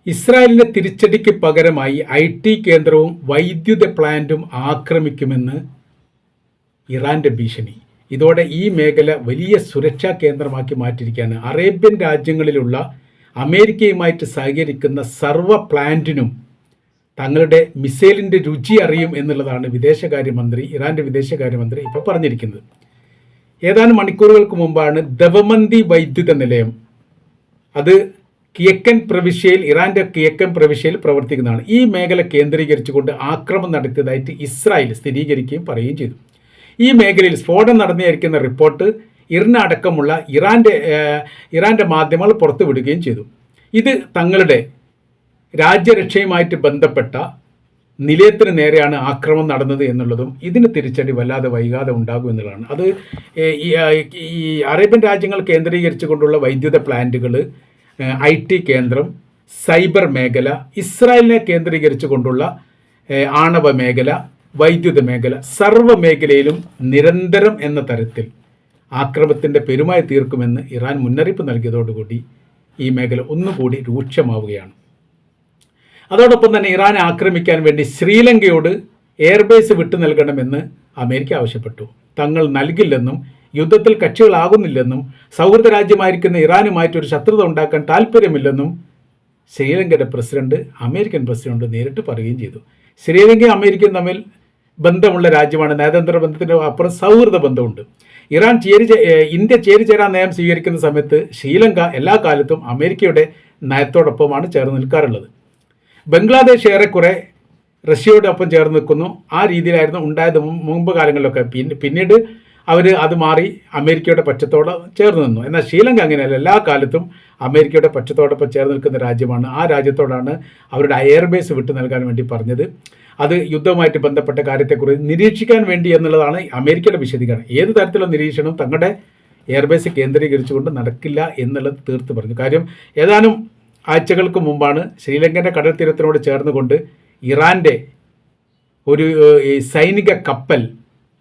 ഇസ്രായേലിന്റെ തിരിച്ചടിക്ക് പകരമായി IT കേന്ദ്രവും വൈദ്യുത പ്ലാന്റും ആക്രമിക്കുമെന്ന് ഇറാന്റെ ഭീഷണി. ഇതോടെ ഈ മേഖല വലിയ സുരക്ഷാ കേന്ദ്രമാക്കി മാറ്റിയിരിക്കുകയാണ്. അറേബ്യൻ രാജ്യങ്ങളിലുള്ള അമേരിക്കയുമായിട്ട് സഹകരിക്കുന്ന സർവ്വ പ്ലാന്റിനും തങ്ങളുടെ മിസൈലിൻ്റെ രുചി അറിയും എന്നുള്ളതാണ് ഇറാന്റെ വിദേശകാര്യമന്ത്രി ഇപ്പോൾ പറഞ്ഞിരിക്കുന്നത്. ഏതാനും മണിക്കൂറുകൾക്ക് മുമ്പാണ് ദവമന്തി വൈദ്യുത നിലയം, അത് ഇറാന്റെ കിഴക്കൻ പ്രവിശ്യയിൽ പ്രവർത്തിക്കുന്നതാണ്. ഈ മേഖല കേന്ദ്രീകരിച്ചുകൊണ്ട് ആക്രമണം നടത്തിയതായിട്ട് ഇസ്രായേൽ സ്ഥിരീകരിക്കുകയും പറയുകയും ചെയ്തു. ഈ മേഖലയിൽ സ്ഫോടനം നടന്നിരിക്കുന്ന റിപ്പോർട്ട് ഇറാനടക്കമുള്ള ഇറാന്റെ മാധ്യമങ്ങൾ പുറത്തുവിടുകയും ചെയ്തു. ഇത് തങ്ങളുടെ രാജ്യരക്ഷയുമായിട്ട് ബന്ധപ്പെട്ട നിലയത്തിന് നേരെയാണ് ആക്രമണം നടന്നത് എന്നുള്ളതും ഇതിന് തിരിച്ചടി വല്ലാതെ വൈകാതെ ഉണ്ടാകും എന്നുള്ളതാണ്. അത് ഈ അറേബ്യൻ രാജ്യങ്ങൾ കേന്ദ്രീകരിച്ചുകൊണ്ടുള്ള വൈദ്യുത പ്ലാന്റുകൾ, IT കേന്ദ്രം, സൈബർ മേഖല, ഇസ്രായേലിനെ കേന്ദ്രീകരിച്ചുകൊണ്ടുള്ള ആണവ മേഖല, വൈദ്യുത മേഖല, സർവ്വ മേഖലയിലും നിരന്തരം എന്ന തരത്തിൽ ആക്രമണത്തിൻ്റെ പെരുമായി തീർക്കുമെന്ന് ഇറാൻ മുന്നറിയിപ്പ് നൽകിയതോടുകൂടി ഈ മേഖല ഒന്നുകൂടി രൂക്ഷമാവുകയാണ്. അതോടൊപ്പം തന്നെ ഇറാനെ ആക്രമിക്കാൻ വേണ്ടി ശ്രീലങ്കയോട് എയർബേസ് വിട്ടു നൽകണമെന്ന് അമേരിക്ക ആവശ്യപ്പെട്ടു. തങ്ങൾ നൽകില്ലെന്നും യുദ്ധത്തിൽ കക്ഷികളാകുന്നില്ലെന്നും സൗഹൃദ രാജ്യമായിരിക്കുന്ന ഇറാനുമായിട്ടൊരു ശത്രുത ഉണ്ടാക്കാൻ താല്പര്യമില്ലെന്നും ശ്രീലങ്കയുടെ പ്രസിഡന്റ് അമേരിക്കൻ പ്രസിഡന്റ് നേരിട്ട് പറയുകയും ചെയ്തു. ശ്രീലങ്കയും അമേരിക്കയും തമ്മിൽ ബന്ധമുള്ള രാജ്യമാണ്. നയതന്ത്ര ബന്ധത്തിൻ്റെ അപ്പുറം സൗഹൃദ ബന്ധമുണ്ട്. ഇന്ത്യ ചേരിചേരാൻ നയം സ്വീകരിക്കുന്ന സമയത്ത് ശ്രീലങ്ക എല്ലാ കാലത്തും അമേരിക്കയുടെ നയത്തോടൊപ്പമാണ് ചേർന്ന് നിൽക്കാറുള്ളത്. ബംഗ്ലാദേശ് ഏറെക്കുറെ റഷ്യയോടൊപ്പം ചേർന്ന് നിൽക്കുന്നു. ആ രീതിയിലായിരുന്നു ഉണ്ടായത് മുമ്പ് കാലങ്ങളിലൊക്കെ. പിന്നീട് അത് മാറി അമേരിക്കയുടെ പക്ഷത്തോടെ ചേർന്ന് നിന്നു. എന്നാൽ ശ്രീലങ്ക അങ്ങനെയല്ല, എല്ലാ കാലത്തും അമേരിക്കയുടെ പക്ഷത്തോടൊപ്പം ചേർന്ന് നിൽക്കുന്ന രാജ്യമാണ്. ആ രാജ്യത്തോടാണ് അവരുടെ എയർബേസ് വിട്ടു നൽകാൻ വേണ്ടി പറഞ്ഞത്. അത് യുദ്ധവുമായിട്ട് ബന്ധപ്പെട്ട കാര്യത്തെക്കുറിച്ച് നിരീക്ഷിക്കാൻ വേണ്ടി എന്നുള്ളതാണ് അമേരിക്കയുടെ വിശദീകരണം. ഏത് തരത്തിലുള്ള നിരീക്ഷണവും തങ്ങളുടെ എയർബേസ് കേന്ദ്രീകരിച്ചുകൊണ്ട് നടക്കില്ല എന്നുള്ളത് തീർത്ത് പറഞ്ഞു. കാര്യം ഏതാനും ആഴ്ചകൾക്ക് മുമ്പാണ് ശ്രീലങ്കൻ്റെ കടൽ തീരത്തിനോട് ചേർന്നുകൊണ്ട് ഇറാൻ്റെ ഒരു സൈനിക കപ്പൽ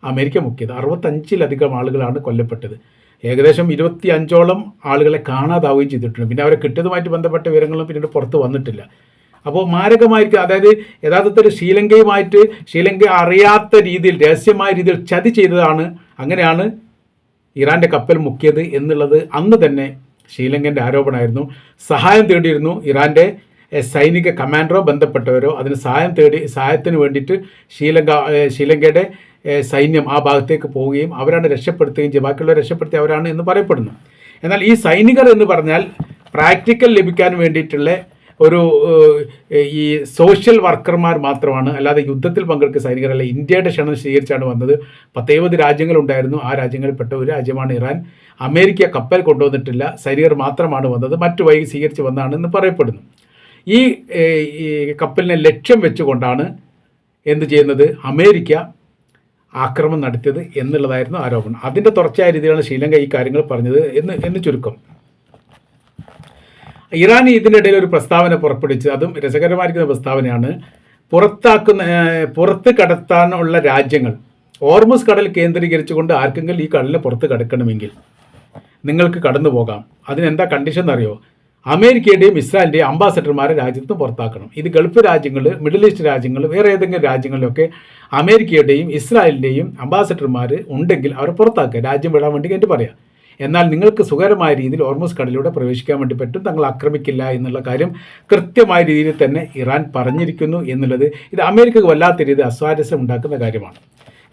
അമേരിക്ക മുക്കിയത്. 65-ലധികം ആളുകളാണ് കൊല്ലപ്പെട്ടത്. ഏകദേശം 25ഓളം ആളുകളെ കാണാതാവുകയും ചെയ്തിട്ടുണ്ട്. പിന്നെ അവരെ കിട്ടിയതുമായിട്ട് ബന്ധപ്പെട്ട വിവരങ്ങളും പിന്നീട് പുറത്ത് വന്നിട്ടില്ല. അപ്പോൾ മാരകമായിരിക്കും. അതായത് യഥാർത്ഥത്തിൽ ശ്രീലങ്ക അറിയാത്ത രീതിയിൽ, രഹസ്യമായ രീതിയിൽ ചതി ചെയ്തതാണ്. അങ്ങനെയാണ് ഇറാൻ്റെ കപ്പൽ മുക്കിയത് എന്നുള്ളത് അന്ന് തന്നെ ശ്രീലങ്കൻ്റെ ആരോപണമായിരുന്നു. സഹായം തേടിയിരുന്നു ഇറാൻ്റെ സൈനിക കമാൻഡറോ ബന്ധപ്പെട്ടവരോ. അതിന് സഹായത്തിന് വേണ്ടിയിട്ട് ശ്രീലങ്കയുടെ സൈന്യം ആ ഭാഗത്തേക്ക് പോവുകയും അവരാണ് രക്ഷപ്പെടുത്തുകയും ചെയ്യും. ബാക്കിയുള്ളവർ രക്ഷപ്പെടുത്തി അവരാണ് എന്ന് പറയപ്പെടുന്നു. എന്നാൽ ഈ സൈനികർ എന്ന് പറഞ്ഞാൽ പ്രാക്ടിക്കൽ ലഭിക്കാൻ വേണ്ടിയിട്ടുള്ള ഈ സോഷ്യൽ വർക്കർമാർ മാത്രമാണ്, അല്ലാതെ യുദ്ധത്തിൽ പങ്കെടുക്കുന്ന സൈനികരല്ല. ഇന്ത്യയുടെ ക്ഷണം സ്വീകരിച്ചാണ് വന്നത്. 10 രാജ്യങ്ങളുണ്ടായിരുന്നു. ആ രാജ്യങ്ങളിൽപ്പെട്ട ഒരു രാജ്യമാണ് ഇറാൻ. അമേരിക്ക കപ്പൽ കൊണ്ടുവന്നിട്ടില്ല, സൈനികർ മാത്രമാണ് വന്നത്. മറ്റു വഴി സ്വീകരിച്ച് വന്നതാണെന്ന് പറയപ്പെടുന്നു. ഈ കപ്പലിനെ ലക്ഷ്യം വെച്ചുകൊണ്ടാണ് എന്ത് ചെയ്യുന്നത്, അമേരിക്ക ആക്രമണം നടത്തിയത് എന്നുള്ളതായിരുന്നു ആരോപണം. അതിൻ്റെ തുടർച്ചയായ രീതിയിലാണ് ശ്രീലങ്ക ഈ കാര്യങ്ങൾ പറഞ്ഞത് എന്ന് ചുരുക്കം. ഇറാൻ ഇതിനിടയിൽ ഒരു പ്രസ്താവന പുറപ്പെടുവിച്ചത്, അതും രസകരമായിരിക്കുന്ന പ്രസ്താവനയാണ്. പുറത്ത് കടത്താനുള്ള രാജ്യങ്ങൾ, ഹോർമുസ് കടൽ കേന്ദ്രീകരിച്ചുകൊണ്ട് ആർക്കെങ്കിലും ഈ കടലിന് പുറത്ത് കടക്കണമെങ്കിൽ നിങ്ങൾക്ക് കടന്നു പോകാം. അതിനെന്താ കണ്ടീഷൻ എന്നറിയോ? അമേരിക്കയുടെയും ഇസ്രായേലിൻ്റെയും അംബാസഡർമാരെ രാജ്യത്ത് പുറത്താക്കണം. ഇത് ഗൾഫ് രാജ്യങ്ങൾ, മിഡിൽ ഈസ്റ്റ് രാജ്യങ്ങൾ, വേറെ ഏതെങ്കിലും രാജ്യങ്ങളിലൊക്കെ അമേരിക്കയുടെയും ഇസ്രായേലിൻ്റെയും അംബാസഡർമാർ ഉണ്ടെങ്കിൽ അവരെ പുറത്താക്കുക, രാജ്യം വിടാൻ വേണ്ടി കേട്ട് പറയാം. എന്നാൽ നിങ്ങൾക്ക് സുഖകരമായ രീതിയിൽ ഹോർമുസ് കടലിലൂടെ പ്രവേശിക്കാൻ വേണ്ടി പറ്റും, തങ്ങൾ ആക്രമിക്കില്ല എന്നുള്ള കാര്യം കൃത്യമായ രീതിയിൽ തന്നെ ഇറാൻ പറഞ്ഞിരിക്കുന്നു എന്നുള്ളത് ഇത് അമേരിക്കക്ക് വല്ലാത്ത രീതിയിൽ അസ്വാരസ്യം ഉണ്ടാക്കുന്ന കാര്യമാണ്.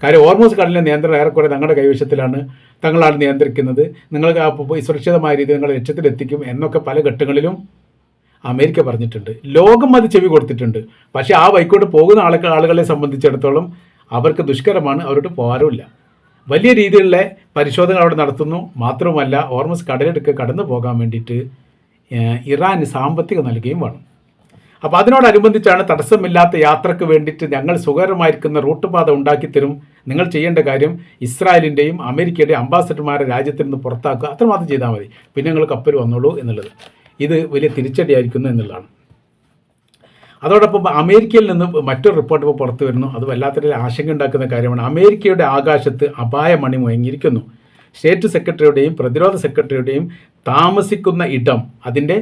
കാര്യം ഹോർമുസ് കടലിൻ്റെ നിയന്ത്രണം ഏറെക്കുറെ തങ്ങളുടെ കൈവശത്തിലാണ്, തങ്ങളാണ് നിയന്ത്രിക്കുന്നത്, നിങ്ങൾക്ക് സുരക്ഷിതമായ രീതിയിൽ നിങ്ങളെ ലക്ഷ്യത്തിലെത്തിക്കും എന്നൊക്കെ പല ഘട്ടങ്ങളിലും അമേരിക്ക പറഞ്ഞിട്ടുണ്ട്. ലോകം അത് ചെവി കൊടുത്തിട്ടുണ്ട്. പക്ഷേ ആ വൈക്കോട്ട് പോകുന്ന ആളുകളെ സംബന്ധിച്ചിടത്തോളം അവർക്ക് ദുഷ്കരമാണ്, അവരോട് പോകാറുമില്ല. വലിയ രീതിയിലുള്ള പരിശോധന അവിടെ നടത്തുന്നു. മാത്രവുമല്ല ഹോർമുസ് കടലിടുക്ക് കടന്നു പോകാൻ വേണ്ടിയിട്ട് ഇറാന് സാമ്പത്തികം നൽകുകയും വേണം. അപ്പോൾ അതിനോടനുബന്ധിച്ചാണ് തടസ്സമില്ലാത്ത യാത്രക്ക് വേണ്ടിയിട്ട് ഞങ്ങൾ സുഖകരമായിരിക്കുന്ന റൂട്ട് പാത ഉണ്ടാക്കിത്തരും, നിങ്ങൾ ചെയ്യേണ്ട കാര്യം ഇസ്രായേലിൻ്റെയും അമേരിക്കയുടെയും അംബാസഡർമാരെ രാജ്യത്തിൽ നിന്ന് പുറത്താക്കുക, അത്രമാത്രം ചെയ്താൽ മതി, പിന്നെ നിങ്ങൾ കപ്പൽ വന്നോളൂ എന്നുള്ളത്. ഇത് വലിയ തിരിച്ചടിയായിരിക്കുന്നു എന്നുള്ളതാണ്. അതോടൊപ്പം അമേരിക്കയിൽ നിന്ന് മറ്റൊരു റിപ്പോർട്ട് ഇപ്പോൾ പുറത്തു വരുന്നു. അത് വല്ലാത്തൊരു ആശങ്ക ഉണ്ടാക്കുന്ന കാര്യമാണ്. അമേരിക്കയുടെ ആകാശത്ത് അപായമണി മുഴങ്ങിയിരിക്കുന്നു. സ്റ്റേറ്റ് സെക്രട്ടറിയുടെയും പ്രതിരോധ സെക്രട്ടറിയുടെയും താമസിക്കുന്ന ഇടം, അതിൻ്റെ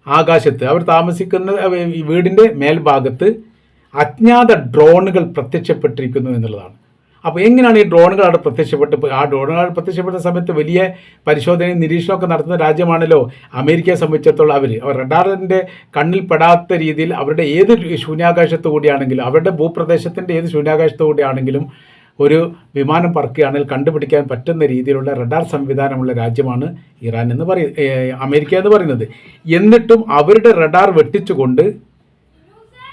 ആകാശത്ത് അവർ താമസിക്കുന്ന ഈ വീടിൻ്റെ മേൽഭാഗത്ത് അജ്ഞാത ഡ്രോണുകൾ പ്രത്യക്ഷപ്പെട്ടിരിക്കുന്നു എന്നുള്ളതാണ്. അപ്പോൾ എങ്ങനെയാണ് ഈ ഡ്രോണുകൾ അവിടെ പ്രത്യക്ഷപ്പെട്ട്, ആ ഡ്രോണുകൾ പ്രത്യക്ഷപ്പെട്ട സമയത്ത് വലിയ പരിശോധനയും നിരീക്ഷണമൊക്കെ നടത്തുന്ന രാജ്യമാണല്ലോ അമേരിക്കയെ സംബന്ധിച്ചിടത്തോളം. അവർ റഡാറിൻ്റെ കണ്ണിൽ പെടാത്ത രീതിയിൽ അവരുടെ ഏത് ശൂന്യാകാശത്തു കൂടിയാണെങ്കിലും, അവരുടെ ഭൂപ്രദേശത്തിൻ്റെ ഏത് ശൂന്യാകാശത്തു കൂടിയാണെങ്കിലും ഒരു വിമാനം പറക്കുകയാണെങ്കിൽ കണ്ടുപിടിക്കാൻ പറ്റുന്ന രീതിയിലുള്ള റഡാർ സംവിധാനമുള്ള രാജ്യമാണ് ഇറാൻ എന്ന് അമേരിക്ക എന്ന് പറയുന്നത്. എന്നിട്ടും അവരുടെ റഡാർ വെട്ടിച്ചുകൊണ്ട്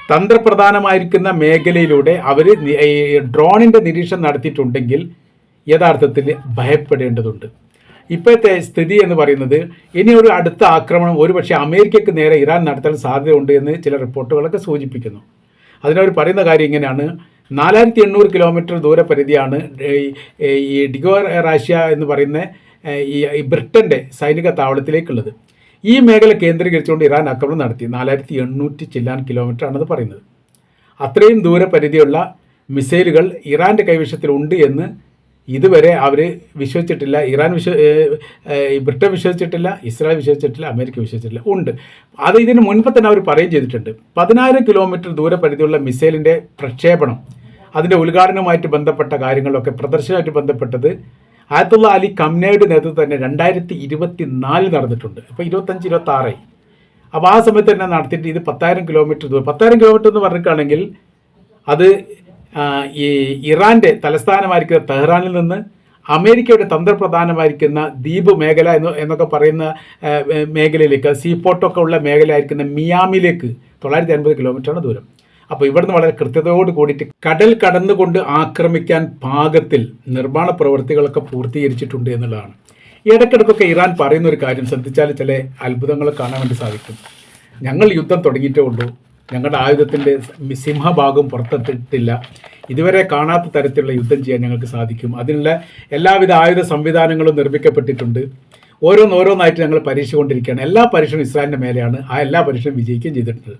തന്ത്രപ്രധാനമായിരിക്കുന്ന മേഖലയിലൂടെ അവർ ഡ്രോണിൻ്റെ നിരീക്ഷണം നടത്തിയിട്ടുണ്ടെങ്കിൽ യഥാർത്ഥത്തിൽ ഭയപ്പെടേണ്ടതുണ്ട്. ഇപ്പോഴത്തെ സ്ഥിതി എന്ന് പറയുന്നത് ഇനി ഒരു അടുത്ത ആക്രമണം ഒരുപക്ഷെ അമേരിക്കയ്ക്ക് നേരെ ഇറാൻ നടത്താൻ സാധ്യതയുണ്ട് എന്ന് ചില റിപ്പോർട്ടുകളൊക്കെ സൂചിപ്പിക്കുന്നു. അതിനവർ പറയുന്ന കാര്യം ഇങ്ങനെയാണ്: 4800 കിലോമീറ്റർ ദൂരപരിധിയാണ് ഈ ഡിഗോ റാഷ്യ എന്ന് പറയുന്ന ഈ ബ്രിട്ടൻ്റെ സൈനിക താവളത്തിലേക്കുള്ളത്. ഈ മേഖല കേന്ദ്രീകരിച്ചുകൊണ്ട് ഇറാൻ ആക്രമണം നടത്തി. 4800 ചില്ലാൻ കിലോമീറ്റർ ആണത് പറയുന്നത്. അത്രയും ദൂരപരിധിയുള്ള മിസൈലുകൾ ഇറാൻ്റെ കൈവശത്തിലുണ്ട് എന്ന് ഇതുവരെ അവർ വിശ്വസിച്ചിട്ടില്ല. ബ്രിട്ടൻ വിശ്വസിച്ചിട്ടില്ല, ഇസ്രായേൽ വിശ്വസിച്ചിട്ടില്ല, അമേരിക്ക വിശ്വസിച്ചിട്ടില്ല. ഉണ്ട്. അത് ഇതിന് മുൻപ് തന്നെ അവർ പറയുകയും ചെയ്തിട്ടുണ്ട്. 10000 കിലോമീറ്റർ ദൂരപരിധിയുള്ള മിസൈലിൻ്റെ പ്രക്ഷേപണം, അതിൻ്റെ ഉദ്ഘാടനവുമായിട്ട് ബന്ധപ്പെട്ട കാര്യങ്ങളൊക്കെ, പ്രദർശനമായിട്ട് ബന്ധപ്പെട്ടത് ആയത്തുള്ള അലി ഖംനയുടെ നേതൃത്വം തന്നെ 2024 നടന്നിട്ടുണ്ട്. ഇപ്പോൾ 25-26. അപ്പോൾ ആ സമയത്ത് തന്നെ നടത്തിയിട്ട് ഇത് 10,000 കിലോമീറ്റർ ദൂരം. 10,000 കിലോമീറ്റർ എന്ന് പറഞ്ഞിട്ടാണെങ്കിൽ അത് ഈ ഇറാൻ്റെ തലസ്ഥാനമായിരിക്കുന്ന തെഹ്റാനിൽ നിന്ന് അമേരിക്കയുടെ തന്ത്രപ്രധാനമായിരിക്കുന്ന ദ്വീപ് മേഖല എന്നൊക്കെ പറയുന്ന മേഖലയിലേക്ക്, സീപോർട്ടൊക്കെ ഉള്ള മേഖലയായിരിക്കുന്ന മിയാമിലേക്ക് 950 കിലോമീറ്ററാണ് ദൂരം. അപ്പോൾ ഇവിടുന്ന് വളരെ കൃത്യതയോട് കൂടിയിട്ട് കടൽ കടന്നുകൊണ്ട് ആക്രമിക്കാൻ പാകത്തിൽ നിർമ്മാണ പ്രവൃത്തികളൊക്കെ പൂർത്തീകരിച്ചിട്ടുണ്ട് എന്നുള്ളതാണ്. ഇടയ്ക്കിടയ്ക്കൊക്കെ ഇറാൻ പറയുന്ന ഒരു കാര്യം ശ്രദ്ധിച്ചാൽ ചില അത്ഭുതങ്ങൾ കാണാൻ വേണ്ടി സാധിക്കും. ഞങ്ങൾ യുദ്ധം തുടങ്ങിയിട്ടേ ഉള്ളൂ, ഞങ്ങളുടെ ആയുധത്തിൻ്റെ സിംഹഭാഗം പുറത്തെത്തിയിട്ടില്ല, ഇതുവരെ കാണാത്ത തരത്തിലുള്ള യുദ്ധം ചെയ്യാൻ ഞങ്ങൾക്ക് സാധിക്കും, അതിനുള്ള എല്ലാവിധ ആയുധ സംവിധാനങ്ങളും നിർമ്മിക്കപ്പെട്ടിട്ടുണ്ട്, ഓരോന്നായിട്ട് ഞങ്ങൾ പരീക്ഷ കൊണ്ടിരിക്കുകയാണ്. എല്ലാ പരീക്ഷണവും ഇസ്രായേലിൻ്റെ മേലെയാണ്. ആ എല്ലാ പരീക്ഷണവും വിജയിക്കുകയും ചെയ്തിട്ടുണ്ട്.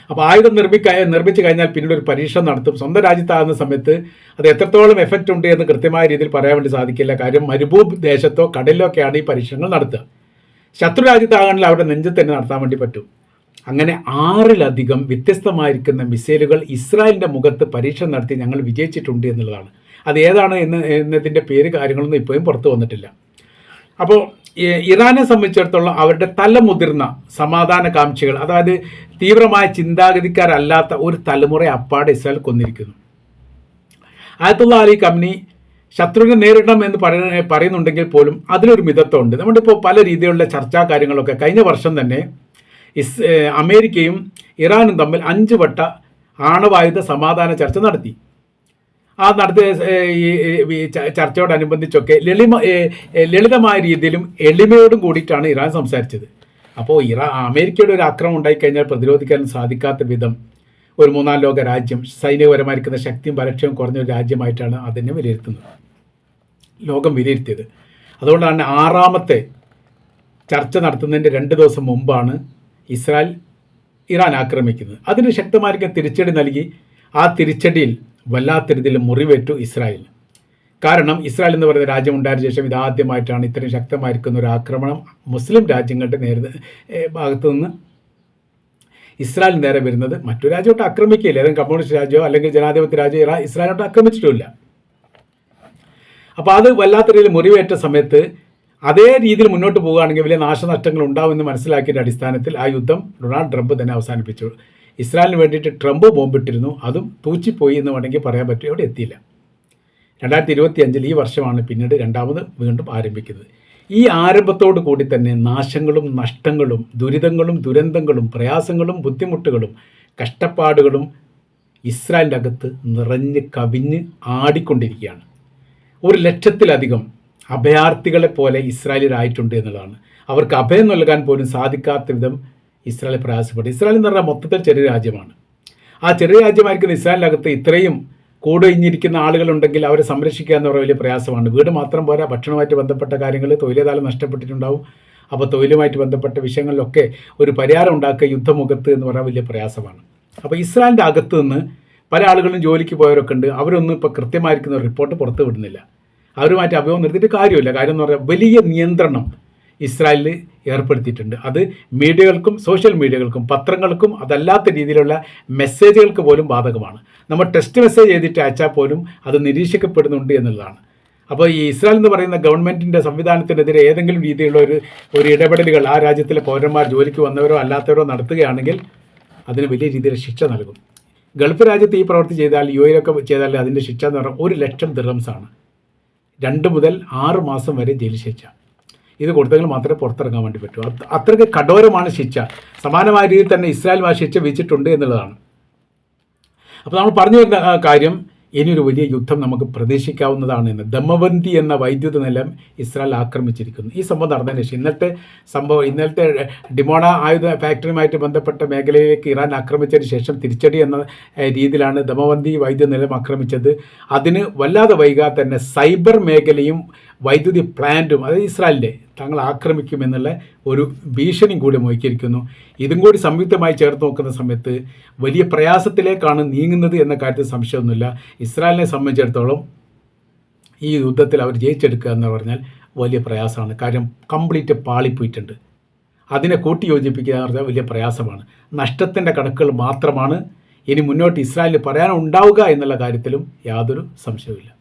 അപ്പോൾ ആയുധം നിർമ്മിച്ചു കഴിഞ്ഞാൽ പിന്നീട് ഒരു പരീക്ഷണം നടത്തും. സ്വന്തം രാജ്യത്താകുന്ന സമയത്ത് അത് എത്രത്തോളം എഫക്റ്റ് ഉണ്ട് എന്ന് കൃത്യമായ രീതിയിൽ പറയാൻ വേണ്ടി സാധിക്കില്ല. കാര്യം മരുഭൂമി ദേശത്തോ കടലിലോ ഒക്കെയാണ് ഈ പരീക്ഷണങ്ങൾ നടത്തുക. ശത്രു രാജ്യത്താകണമെങ്കിൽ അവിടെ നെഞ്ചത്ത് തന്നെ നടത്താൻ വേണ്ടി പറ്റും. അങ്ങനെ 6-ലധികം വ്യത്യസ്തമായിരിക്കുന്ന മിസൈലുകൾ ഇസ്രായേലിൻ്റെ മുഖത്ത് പരീക്ഷണം നടത്തി ഞങ്ങൾ വിജയിച്ചിട്ടുണ്ട് എന്നുള്ളതാണ്. അത് ഏതാണ് എന്നതിൻ്റെ പേര് കാര്യങ്ങളൊന്നും ഇപ്പോഴും പുറത്തു വന്നിട്ടില്ല. അപ്പോൾ ഇറാനെ സംബന്ധിച്ചിടത്തോളം അവരുടെ തലമുതിർന്ന സമാധാനകാംക്ഷികൾ, അതായത് തീവ്രമായ ചിന്താഗതിക്കാരല്ലാത്ത ഒരു തലമുറ അപ്പാടെ ഇസ്രായേൽ കൊന്നിരിക്കുന്നു. ആയത്തുള്ള അലി ഖംനി ശത്രുവിനെ നേരിടണം എന്ന് പറയുന്നുണ്ടെങ്കിൽ പോലും അതിലൊരു മിതത്വമുണ്ട്. നമ്മളിപ്പോൾ പല രീതിയിലുള്ള ചർച്ചാ കാര്യങ്ങളൊക്കെ കഴിഞ്ഞ വർഷം തന്നെ അമേരിക്കയും ഇറാനും തമ്മിൽ 5 വട്ട ആണവായുധ സമാധാന ചർച്ച നടത്തി. ആ നടത്തിയ ഈ ചർച്ചയോടനുബന്ധിച്ചൊക്കെ ലളിതമായ രീതിയിലും എളിമയോടും കൂടിയിട്ടാണ് ഇറാൻ സംസാരിച്ചത്. അപ്പോൾ അമേരിക്കയുടെ ഒരു ആക്രമണം ഉണ്ടായിക്കഴിഞ്ഞാൽ പ്രതിരോധിക്കാൻ സാധിക്കാത്ത വിധം ഒരു 3-ാം ലോക രാജ്യം, സൈനികപരമായിരിക്കുന്ന ശക്തിയും ബലക്ഷയവും കുറഞ്ഞ ഒരു രാജ്യമായിട്ടാണ് അതിനെ ലോകം വിലയിരുത്തിയത്. അതുകൊണ്ടാണ് 6ാമത്തെ ചർച്ച നടത്തുന്നതിൻ്റെ 2 ദിവസം മുമ്പാണ് ഇറാൻ ആക്രമിക്കുന്നത്. അതിന് ശക്തമായിരിക്കും തിരിച്ചടി നൽകി. ആ തിരിച്ചടിയിൽ വല്ലാത്ത രീതിയിൽ മുറിവേറ്റു ഇസ്രായേൽ. കാരണം ഇസ്രായേൽ എന്ന് പറയുന്ന രാജ്യം ഉണ്ടായതിനു ശേഷം ഇതാദ്യമായിട്ടാണ് ഇത്രയും ശക്തമായിരിക്കുന്ന ഒരു ആക്രമണം മുസ്ലിം രാജ്യങ്ങളുടെ ഭാഗത്തു നിന്ന് ഇസ്രായേൽ നേരെ വരുന്നത്. മറ്റൊരു രാജ്യമായിട്ട് ആക്രമിക്കുകയില്ല, ഏതെങ്കിലും കമ്മ്യൂണിസ്റ്റ് രാജ്യമോ അല്ലെങ്കിൽ ജനാധിപത്യ രാജ്യമോ ഇസ്രായേലോട്ട് ആക്രമിച്ചിട്ടുമില്ല. അപ്പോൾ അത് വല്ലാത്ത രീതിയിൽ മുറിവേറ്റ സമയത്ത് അതേ രീതിയിൽ മുന്നോട്ട് പോവുകയാണെങ്കിൽ വലിയ നാശനഷ്ടങ്ങൾ ഉണ്ടാവുമെന്ന് മനസ്സിലാക്കിയതിൻ്റെ അടിസ്ഥാനത്തിൽ ആ യുദ്ധം ഡൊണാൾഡ് ട്രംപ് തന്നെ അവസാനിപ്പിച്ചു. ഇസ്രായേലിന് വേണ്ടിയിട്ട് ട്രംപ് ബോംബിട്ടിരുന്നു, അതും തൂച്ചിപ്പോയി എന്ന് വേണമെങ്കിൽ പറയാൻ പറ്റും. അവിടെ എത്തിയില്ല. 2025 ഈ വർഷമാണ് പിന്നീട് രണ്ടാമത് വീണ്ടും ആരംഭിക്കുന്നത്. ഈ ആരംഭത്തോടു കൂടി തന്നെ നാശങ്ങളും നഷ്ടങ്ങളും ദുരിതങ്ങളും ദുരന്തങ്ങളും പ്രയാസങ്ങളും ബുദ്ധിമുട്ടുകളും കഷ്ടപ്പാടുകളും ഇസ്രായേലിൻ്റെ അകത്ത് നിറഞ്ഞ് കവിഞ്ഞ് ആടിക്കൊണ്ടിരിക്കുകയാണ്. 100,000-ലധികം അഭയാർത്ഥികളെ പോലെ ഇസ്രായേലിലായിട്ടുണ്ട് എന്നുള്ളതാണ്. അവർക്ക് അഭയം നൽകാൻ പോലും സാധിക്കാത്ത വിധം ഇസ്രായേൽ പ്രയാസപ്പെട്ടു. ഇസ്രായേൽ എന്ന് പറഞ്ഞാൽ മൊത്തത്തിൽ ചെറിയ രാജ്യമാണ്. ആ ചെറിയ രാജ്യമായിരിക്കുന്ന ഇസ്രായേലിനകത്ത് ഇത്രയും കൂടൊഴിഞ്ഞിരിക്കുന്ന ആളുകളുണ്ടെങ്കിൽ അവരെ സംരക്ഷിക്കുക എന്ന് പറയുന്ന വലിയ പ്രയാസമാണ്. വീട് മാത്രം പോരാ, ഭക്ഷണവുമായിട്ട് ബന്ധപ്പെട്ട കാര്യങ്ങൾ, തൊഴിലേതായാലും നഷ്ടപ്പെട്ടിട്ടുണ്ടാവും. അപ്പോൾ തൊഴിലുമായിട്ട് ബന്ധപ്പെട്ട വിഷയങ്ങളിലൊക്കെ ഒരു പരിഹാരം ഉണ്ടാക്കുക യുദ്ധമുഖത്ത് എന്ന് പറയാൻ വലിയ പ്രയാസമാണ്. അപ്പോൾ ഇസ്രായേലിൻ്റെ അകത്ത് നിന്ന് പല ആളുകളും ജോലിക്ക് പോയവരൊക്കെ ഉണ്ട്. അവരൊന്നും ഇപ്പോൾ കൃത്യമായിരിക്കുന്ന റിപ്പോർട്ട് പുറത്തു വിടുന്നില്ല. അവരുമായിട്ട് അഭിമുഖം നിർത്തിയിട്ട് കാര്യമില്ല. കാര്യം എന്ന് പറഞ്ഞാൽ വലിയ നിയന്ത്രണം ഇസ്രായേലിൽ ഏർപ്പെടുത്തിയിട്ടുണ്ട്. അത് മീഡിയകൾക്കും സോഷ്യൽ മീഡിയകൾക്കും പത്രങ്ങൾക്കും അതല്ലാത്ത രീതിയിലുള്ള മെസ്സേജുകൾക്ക് പോലും ബാധകമാണ്. നമ്മൾ ടെക്സ്റ്റ് മെസ്സേജ് ചെയ്തിട്ട് അയച്ചാൽ പോലും അത് നിരീക്ഷിക്കപ്പെടുന്നുണ്ട് എന്നുള്ളതാണ്. അപ്പോൾ ഈ ഇസ്രായേൽ എന്ന് പറയുന്ന ഗവൺമെൻറ്റിൻ്റെ സംവിധാനത്തിനെതിരെ ഏതെങ്കിലും രീതിയിലുള്ള ഒരു ഇടപെടലുകൾ ആ രാജ്യത്തിലെ പൗരന്മാർ ജോലിക്ക് വന്നവരോ അല്ലാത്തവരോ നടത്തുകയാണെങ്കിൽ അതിന് വലിയ രീതിയിൽ ശിക്ഷ നൽകും. ഗൾഫ് രാജ്യത്ത് ഈ പ്രവൃത്തി ചെയ്താൽ UAE ചെയ്താൽ അതിൻ്റെ ശിക്ഷ എന്ന് പറഞ്ഞാൽ 1,00,000 ദിർഹംസാണ്. 2 മുതൽ 6 മാസം വരെ ജയിൽ ശിക്ഷ. ഇത് കൊടുത്തെങ്കിൽ മാത്രമേ പുറത്തിറങ്ങാൻ വേണ്ടി പറ്റൂ. അത്രയ്ക്ക് കഠോരമാണ് ശിക്ഷ. സമാനമായ രീതിയിൽ തന്നെ ഇസ്രായേൽ ആ ശിക്ഷ വിധിച്ചിട്ടുണ്ട് എന്നുള്ളതാണ്. അപ്പോൾ നമ്മൾ പറഞ്ഞു വരുന്ന കാര്യം, ഇനിയൊരു വലിയ യുദ്ധം നമുക്ക് പ്രതീക്ഷിക്കാവുന്നതാണ് എന്ന്. ദമവന്തി എന്ന വൈദ്യുത നിലയം ഇസ്രായേൽ ആക്രമിച്ചിരിക്കുന്നു. ഈ സംഭവം നടന്നതിന് ശേഷം ഇന്നലത്തെ ഡിമോണ ആയുധ ഫാക്ടറിയുമായിട്ട് ബന്ധപ്പെട്ട മേഖലയിലേക്ക് ഇറാൻ ആക്രമിച്ചതിന് ശേഷം തിരിച്ചടി എന്ന രീതിയിലാണ് ദമവന്തി വൈദ്യുത നിലയം ആക്രമിച്ചത്. അതിന് വല്ലാതെ വൈകാതെ തന്നെ സൈബർ മേഖലയും വൈദ്യുതി പ്ലാന്റും, അതായത് ഇസ്രായേലിൻ്റെ, തങ്ങൾ ആക്രമിക്കുമെന്നുള്ള ഒരു ഭീഷണിയും കൂടി മുഴക്കിയിരിക്കുന്നു. ഇതും കൂടി സംയുക്തമായി ചേർത്ത് നോക്കുന്ന സമയത്ത് വലിയ പ്രയാസത്തിലേക്കാണ് നീങ്ങുന്നത് എന്ന കാര്യത്തിൽ സംശയമൊന്നുമില്ല. ഇസ്രായേലിനെ സംബന്ധിച്ചിടത്തോളം ഈ യുദ്ധത്തിൽ അവർ ജയിച്ചെടുക്കുക എന്ന് പറഞ്ഞാൽ വലിയ പ്രയാസമാണ്. കാര്യം കംപ്ലീറ്റ് പാളിപ്പോയിട്ടുണ്ട്. അതിനെ കൂട്ടി യോജിപ്പിക്കുക എന്ന് പറഞ്ഞാൽ വലിയ പ്രയാസമാണ്. നഷ്ടത്തിൻ്റെ കണക്കുകൾ മാത്രമാണ് ഇനി മുന്നോട്ട് ഇസ്രായേലിന് പറയാനുണ്ടാവുക എന്നുള്ള കാര്യത്തിലും യാതൊരു സംശയവുമില്ല.